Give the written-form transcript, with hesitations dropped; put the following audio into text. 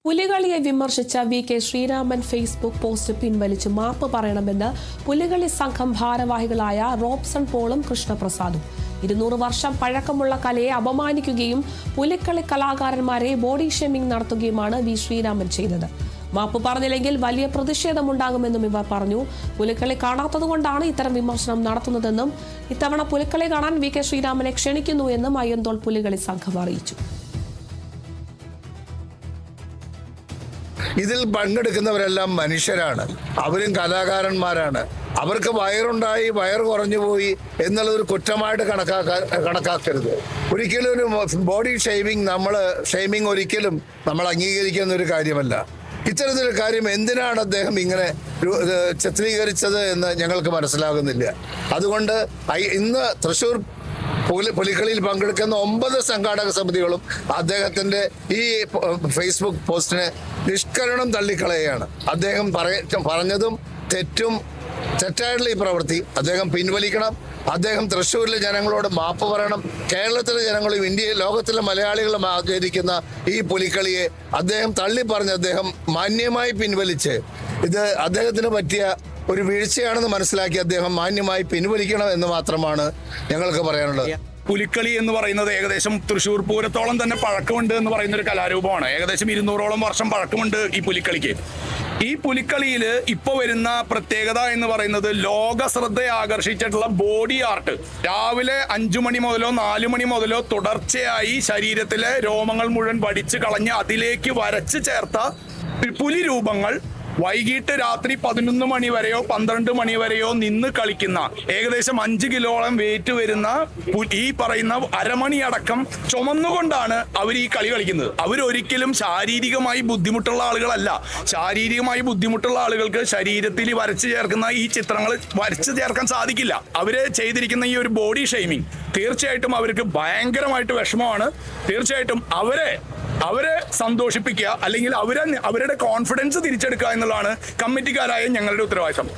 പുലികളിയെ വിമർശിച്ച VK. Sreeraman Facebook post പിൻവലിച്ച് മാപ്പ് പറയണമെന്ന് പുലികളി സംഘം ഭാരവാഹികളായ റോബ്സൺ പോളും കൃഷ്ണപ്രസാദും. 200 വർഷം പഴക്കമുള്ള കലയെ അപമാനിക്കുകയും പുലിക്കളി കലാകാരന്മാരെ ബോഡി ഷേമിംഗ് നടത്തുകയുമാണ് വി. ശ്രീരാമൻ ചെയ്തത്. മാപ്പ് പറഞ്ഞില്ലെങ്കിൽ വലിയ പ്രതിഷേധമുണ്ടാകുമെന്നും ഇവർ പറഞ്ഞു. പുലിക്കളി കാണാത്തതുകൊണ്ടാണ് ഇത്തരം വിമർശനം നടത്തുന്നതെന്നും ഇത്തവണ പുലിക്കളി കാണാൻ വി.കെ. ശ്രീരാമനെ ക്ഷണിക്കുന്നു എന്നും അയ്യന്തോൾ പുലികളി സംഘം അറിയിച്ചു. ഇതിൽ പങ്കെടുക്കുന്നവരെല്ലാം മനുഷ്യരാണ്, അവരും കലാകാരന്മാരാണ്. അവർക്ക് വയറുണ്ടായി വയർ കുറഞ്ഞു പോയി എന്നുള്ളതൊരു കുറ്റമായിട്ട് കണക്കാക്കരുത്. ഒരിക്കലും ഒരു ബോഡി ഷെയ്മിങ് ഒരിക്കലും നമ്മൾ അംഗീകരിക്കുന്ന ഒരു കാര്യമല്ല. ഇത്തരത്തിലൊരു കാര്യം എന്തിനാണ് അദ്ദേഹം ഇങ്ങനെ ചിത്രീകരിച്ചത് എന്ന് ഞങ്ങൾക്ക് മനസ്സിലാകുന്നില്ല. അതുകൊണ്ട് ഇന്ന് തൃശ്ശൂർ പുലിക്കളിയിൽ പങ്കെടുക്കുന്ന 9 സംഘാടക സമിതികളും അദ്ദേഹത്തിന്റെ ഈ ഫേസ്ബുക്ക് പോസ്റ്റിനെ നിഷ്കരണം തള്ളിക്കളയുകയാണ്. അദ്ദേഹം പറഞ്ഞതും തെറ്റായിട്ടുള്ള ഈ പ്രവൃത്തി അദ്ദേഹം പിൻവലിക്കണം. അദ്ദേഹം തൃശ്ശൂരിലെ ജനങ്ങളോട് മാപ്പ് പറയണം. കേരളത്തിലെ ജനങ്ങളും ലോകത്തിലെ മലയാളികളും ആചരിക്കുന്ന ഈ പുലിക്കളിയെ അദ്ദേഹം തള്ളിപ്പറഞ്ഞ് അദ്ദേഹം മാന്യമായി പിൻവലിച്ച് ഇത് അദ്ദേഹത്തിന് പറ്റിയ ഒരു വീഴ്ചയാണെന്ന് മനസ്സിലാക്കി അദ്ദേഹം മാന്യമായി പിൻവലിക്കണം എന്ന് മാത്രമാണ് ഞങ്ങൾക്ക് പറയാനുള്ളത്. പുലിക്കളി എന്ന് പറയുന്നത് ഏകദേശം തൃശ്ശൂർ പൂരത്തോളം തന്നെ പഴക്കമുണ്ട് എന്ന് പറയുന്ന ഒരു കലാരൂപമാണ്. ഏകദേശം 200ഓളം വർഷം പഴക്കമുണ്ട് ഈ പുലിക്കളിക്ക്. ഈ പുലിക്കളിയിൽ ഇപ്പോൾ വരുന്ന പ്രത്യേകത എന്ന് പറയുന്നത് ലോക ശ്രദ്ധ ആകർഷിച്ചിട്ടുള്ള ബോഡി ആർട്ട്. രാവിലെ 5 മണി മുതലോ 4 മണി മുതലോ തുടർച്ചയായി ശരീരത്തിലെ രോമങ്ങൾ മുഴുവൻ വടിച്ച് കളഞ്ഞ് അതിലേക്ക് വരച്ച് ചേർത്ത പുലി രൂപങ്ങൾ വൈകിട്ട് രാത്രി 11 മണി വരെയോ 12 മണി വരെയോ നിന്ന് കളിക്കുന്ന ഏകദേശം 5 കിലോളം വെയിറ്റ് വരുന്ന ഈ പറയുന്ന അരമണിയടക്കം ചുമന്നുകൊണ്ടാണ് അവർ ഈ കളി കളിക്കുന്നത്. അവരൊരിക്കലും ശാരീരികമായി ബുദ്ധിമുട്ടുള്ള ആളുകളല്ല. ശാരീരികമായി ബുദ്ധിമുട്ടുള്ള ആളുകൾക്ക് ശരീരത്തിൽ വരച്ചു ചേർക്കുന്ന ഈ ചിത്രങ്ങൾ വരച്ചു ചേർക്കാൻ സാധിക്കില്ല. അവര് ചെയ്തിരിക്കുന്ന ഈ ഒരു ബോഡി ഷെയ്മിങ് തീർച്ചയായിട്ടും അവർക്ക് ഭയങ്കരമായിട്ട് വിഷമമാണ്. തീർച്ചയായിട്ടും അവരെ സന്തോഷിപ്പിക്കുക, അല്ലെങ്കിൽ അവരുടെ കോൺഫിഡൻസ് തിരിച്ചെടുക്കുക എന്നുള്ളതാണ് കമ്മിറ്റിക്കാരായ ഞങ്ങളുടെ ഉത്തരവാദിത്തം.